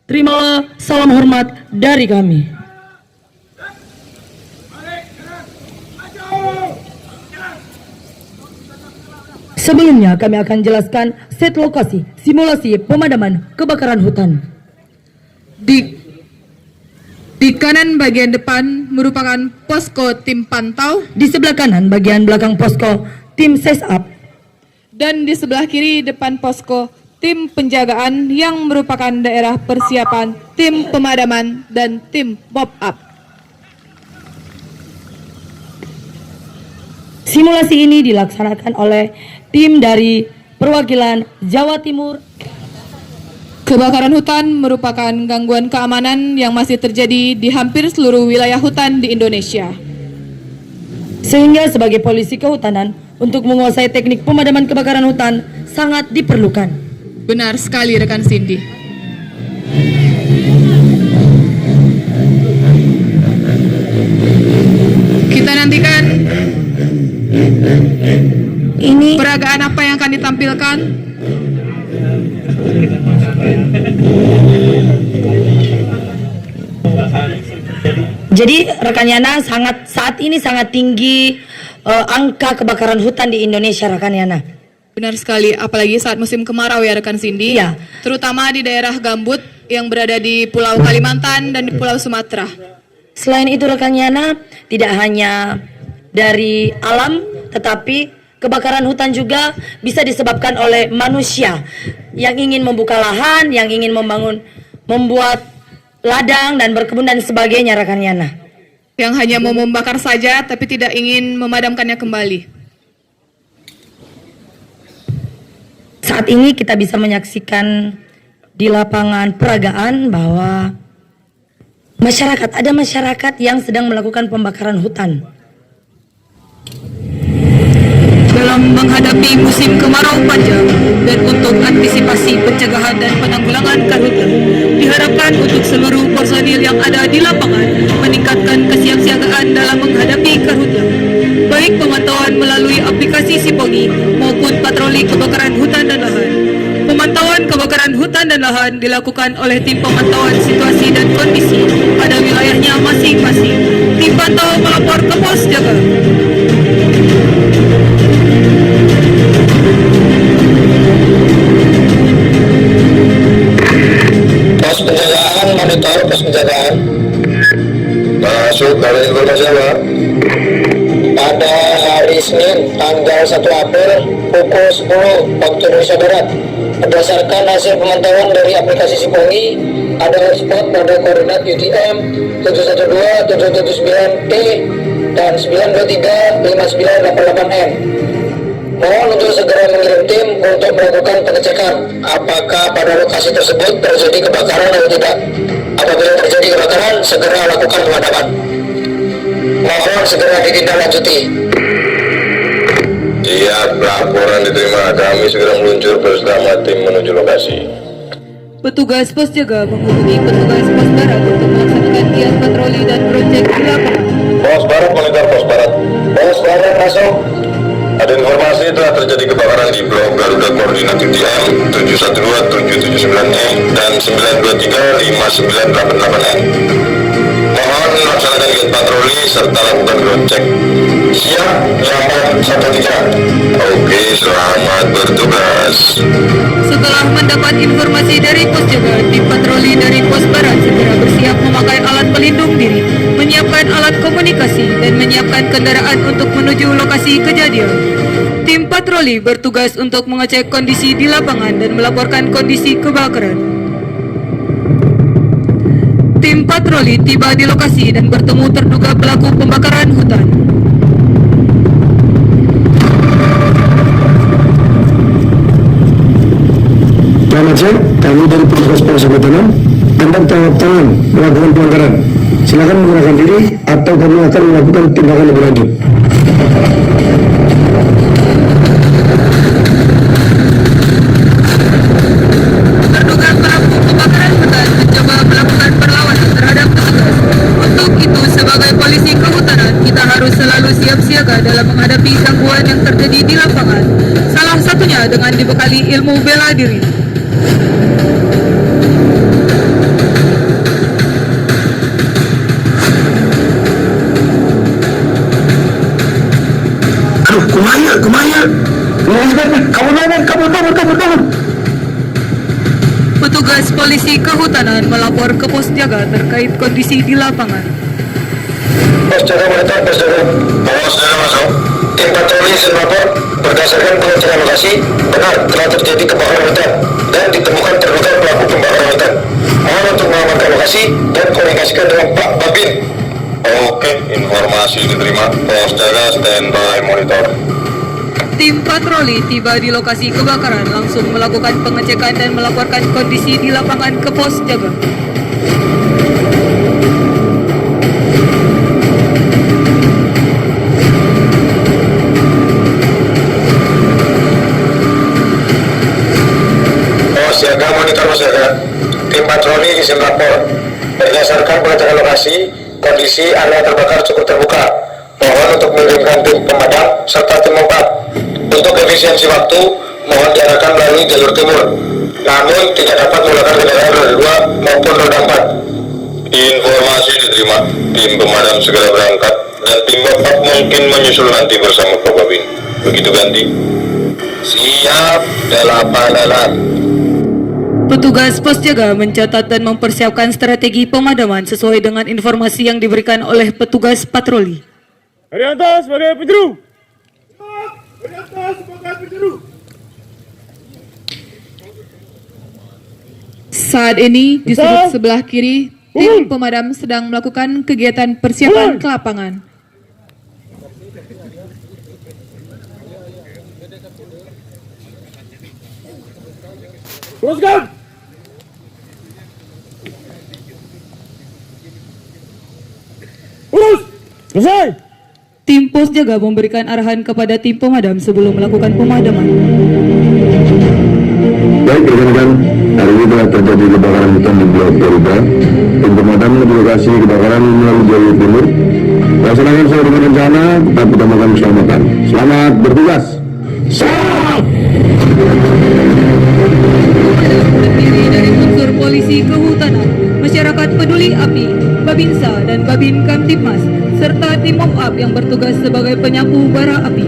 Terimalah salam hormat dari kami. Sebelumnya kami akan jelaskan set lokasi simulasi pemadaman kebakaran hutan. Di kanan bagian depan merupakan posko tim pantau, Di sebelah kanan bagian belakang posko tim SESAP, dan di sebelah kiri depan posko tim penjagaan yang merupakan daerah persiapan tim pemadaman dan tim pop-up. simulasi ini dilaksanakan oleh tim dari perwakilan Jawa Timur. Kebakaran hutan merupakan gangguan keamanan yang masih terjadi di hampir seluruh wilayah hutan di Indonesia. Sehingga sebagai polisi kehutanan, untuk menguasai teknik pemadaman kebakaran hutan sangat diperlukan. Benar sekali rekan Cindy. Kita nantikan Ini peragaan apa yang akan ditampilkan. jadi rekan Yana, saat ini sangat tinggi angka kebakaran hutan di Indonesia, rekan Yana. Benar sekali, apalagi saat musim kemarau ya rekan Cindy. Iya. Terutama di daerah gambut yang berada di Pulau Kalimantan dan di Pulau Sumatera. Selain itu rekan Yana, tidak hanya dari alam, tetapi kebakaran hutan juga bisa disebabkan oleh manusia yang ingin membuka lahan, yang ingin membuat ladang dan berkebun dan sebagainya, rekan Yana. Yang hanya mau membakar saja tapi tidak ingin memadamkannya kembali. Saat ini kita bisa menyaksikan di lapangan peragaan bahwa ada masyarakat yang sedang melakukan pembakaran hutan. Dalam menghadapi musim kemarau panjang dan untuk antisipasi pencegahan dan penanggulangan karhutla, diharapkan untuk seluruh personil yang ada di lapangan meningkatkan kesiapsiagaan dalam menghadapi karhutla, baik pemantauan melalui aplikasi Sipongi maupun patroli kebakaran hutan dan lahan. Pemantauan kebakaran hutan dan lahan dilakukan oleh tim pemantauan situasi dan kondisi pada wilayahnya masing-masing. Tim pantau melapor ke pos jaga. Pos penjagaan, monitor pos penjagaan. Masuk dari informasi apa? Pada hari Senin tanggal 1 April pukul 10 waktu Indonesia Barat, berdasarkan hasil pemantauan dari aplikasi Sipongi, ada hotspot pada koordinat UTM 712-779T dan 923-5988M. Mohon untuk segera mengirim tim untuk melakukan pengecekan apakah pada lokasi tersebut terjadi kebakaran atau tidak. Apabila terjadi kebakaran, segera lakukan pemadaman. Mohon segera ditindaklanjuti. Siap, laporan diterima. Kami segera meluncur bersama tim menuju lokasi. Petugas pos jaga menghubungi petugas pos barat untuk melaksanakan giat patroli dan projek di lapangan. Pos barat monitor pos barat. Pos barat masuk. Ada informasi telah terjadi kebakaran di Blok Garuda koordinat UTM 712-779E dan 923-5988N. Mohon melaksanakan giat patroli serta lakukan ground check. Siap, laporan 13. Oke, selamat bertugas. Setelah mendapat informasi dari pos jaga, tim patroli dari pos barat segera bersiap memakai alat pelindung diri, menyiapkan alat komunikasi, dan menyiapkan kendaraan untuk menuju lokasi kejadian. Tim patroli bertugas untuk mengecek kondisi di lapangan dan melaporkan kondisi kebakaran. Tim patroli tiba di lokasi dan bertemu terduga pelaku pembakaran hutan. Selamat siang, kami dari petugas Polres Kehutanan. Anda tangkap tangan melakukan pelanggaran. Silakan menggunakan diri atau kami akan melakukan tindakan lebih lanjut. Terduga pelaku kebakaran hutan mencoba melakukan perlawanan terhadap petugas. Untuk itu, sebagai polisi kehutanan, kita harus selalu siap siaga dalam menghadapi gangguan yang terjadi di lapangan. Salah satunya dengan dibekali ilmu bela diri. polisi kehutanan melapor ke pos jaga terkait kondisi di lapangan. Pos jaga monitor, pos jaga. Bawa saudara masuk. Tim patroli melapor berdasarkan pengecekan lokasi benar telah terjadi kebakaran hutan dan ditemukan terduga pelaku pembakaran hutan. Mohon untuk mengamankan lokasi dan komunikasikan dengan Pak Babin. Oke, informasi diterima. Pos jaga standby monitor. Tim patroli tiba di lokasi kebakaran langsung melakukan pengecekan dan melaporkan kondisi di lapangan ke pos jaga. Pos jaga monitor pos jaga. Tim patroli izin lapor. Berdasarkan pengecekan lokasi, kondisi area terbakar cukup terbuka. Mohon untuk mengirimkan tim pemadam serta tim mempat. Untuk efisiensi waktu, mohon diarahkan melalui jalur timur. Namun tidak dapat menggunakan kendaraan roda 2 maupun roda 4. Informasi diterima. Tim pemadam segera berangkat dan tim mempat mungkin menyusul nanti bersama Pak Babin. Begitu ganti. Siap, delapan. Petugas pos jaga mencatat dan mempersiapkan strategi pemadaman sesuai dengan informasi yang diberikan oleh petugas patroli. Arianto sebagai penjuru. Arianto sebagai penjuru. Saat ini di sudut sebelah kiri, tim pemadam sedang melakukan kegiatan persiapan ke lapangan. Teruskan. Urus. Selesai. Tim pos jaga memberikan arahan kepada tim pemadam sebelum melakukan pemadaman. Baik rekan-rekan, hari ini telah terjadi kebakaran hutan di Pulau Florida. Tim pemadam di lokasi kebakaran melalui jalur timur. Laksanakan sesuai dengan rencana, tetap utamakan keselamatan. Selamat bertugas. Terdiri dari unsur polisi kehutanan, masyarakat peduli api, Babinsa dan Babin Kamtipmas, serta tim MOPAP yang bertugas sebagai penyapu bara api.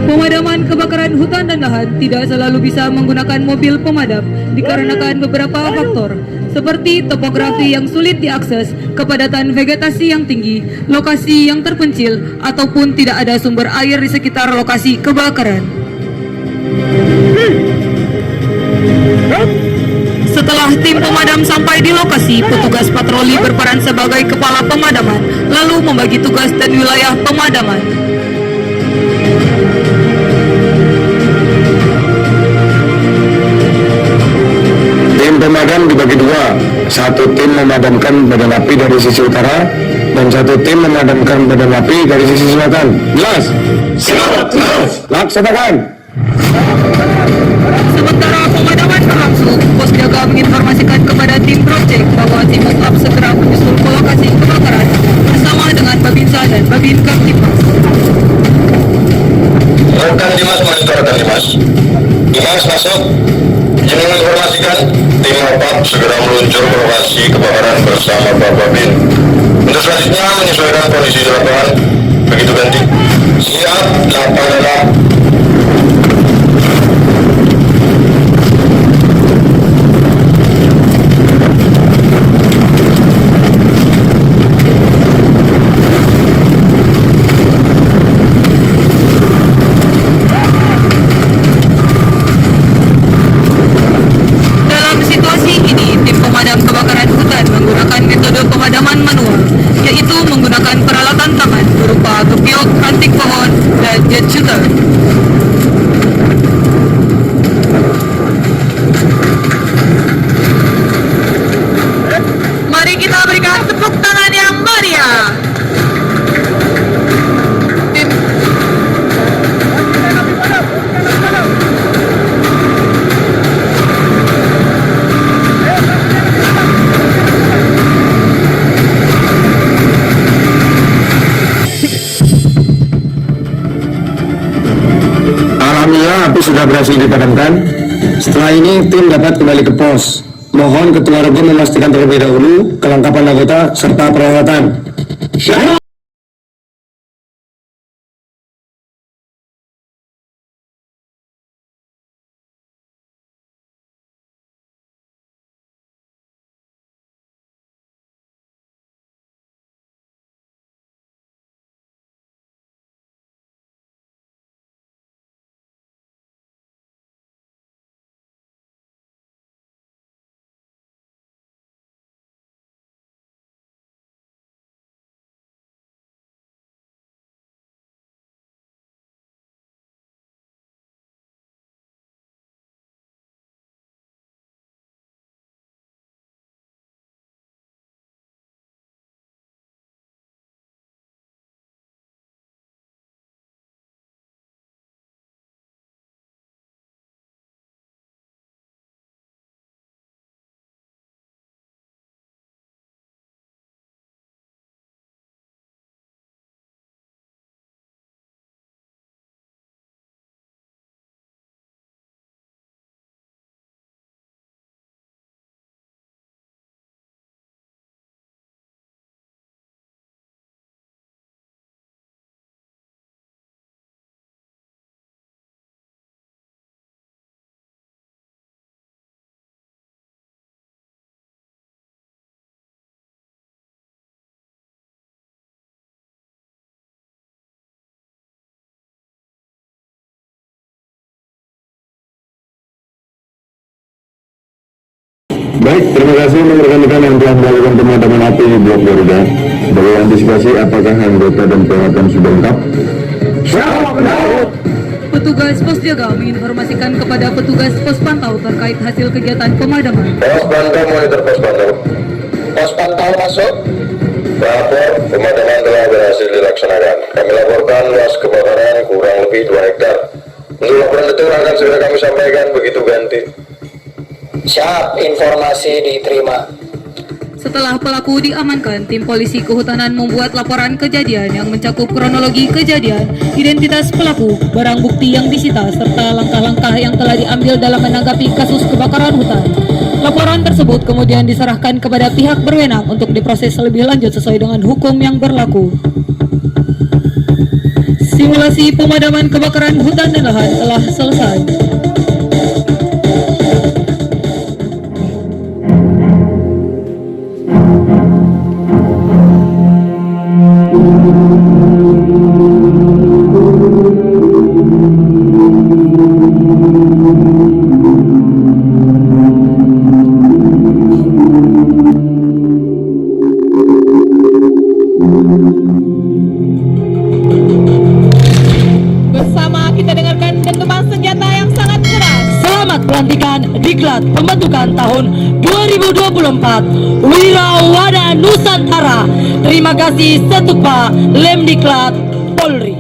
Pemadaman kebakaran hutan dan lahan tidak selalu bisa menggunakan mobil pemadam dikarenakan beberapa faktor, seperti topografi yang sulit diakses, kepadatan vegetasi yang tinggi, lokasi yang terpencil, ataupun tidak ada sumber air di sekitar lokasi kebakaran. Setelah tim pemadam sampai di lokasi, petugas patroli berperan sebagai kepala pemadaman, lalu membagi tugas dan wilayah pemadaman. Tim pemadam dibagi dua. Satu tim memadamkan badan api dari sisi utara dan satu tim memadamkan badan api dari sisi selatan. Jelas? Laksanakan. Sementara pemadaman berlangsung, pos jaga menginformasikan kepada tim projek bahwa tim MOPAP segera menyusul ke lokasi kebakaran bersama dengan Babinsa dan Babin Kamtipmas. Rekan Dimas monitor rekan Dimas. Dimas masuk. Izin menginformasikan tim MOPAP segera meluncur ke lokasi kebakaran bersama Pak Babin. Untuk selanjutnya menyesuaikan kondisi di lapangan. Begitu ganti. Siap, 8. Dalam situasi ini, tim pemadam kebakaran hutan menggunakan metode pemadaman manual, yaitu menggunakan peralatan tangan berupa kepiok, ranting pohon, dan jet shooter. Mari kita berikan tepuk tangan yang meriah. Alhamdulillah api sudah berhasil dipadamkan. Setelah ini tim dapat kembali ke pos. Mohon ketua regu memastikan terlebih dahulu kelengkapan anggota serta peralatan. Baik, terima kasih untuk rekan-rekan yang telah melakukan pemadaman api di Blok Garuda. Sebagai antisipasi, apakah anggota dan peralatan sudah lengkap? Petugas pos jaga menginformasikan kepada petugas pos pantau terkait hasil kegiatan pemadaman. Pos pantau monitor pos pantau. Pos pantau masuk. Lapor, pemadaman telah berhasil dilaksanakan. Kami laporkan luas kebakaran kurang lebih 2 hektar. Untuk laporan detail akan segera kami sampaikan begitu ganti. Siap, informasi diterima. Setelah pelaku diamankan, tim polisi kehutanan membuat laporan kejadian yang mencakup kronologi kejadian, identitas pelaku, barang bukti yang disita, serta langkah-langkah yang telah diambil dalam menanggapi kasus kebakaran hutan. Laporan tersebut kemudian diserahkan kepada pihak berwenang untuk diproses lebih lanjut sesuai dengan hukum yang berlaku. Simulasi pemadaman kebakaran hutan dan lahan telah selesai. Bersama kita dengarkan dentuman senjata yang sangat keras. Selamat pelantikan Diklat Pembentukan tahun 2024 Wirawada Nusantara. Terima kasih Setupa Lemdiklat Polri.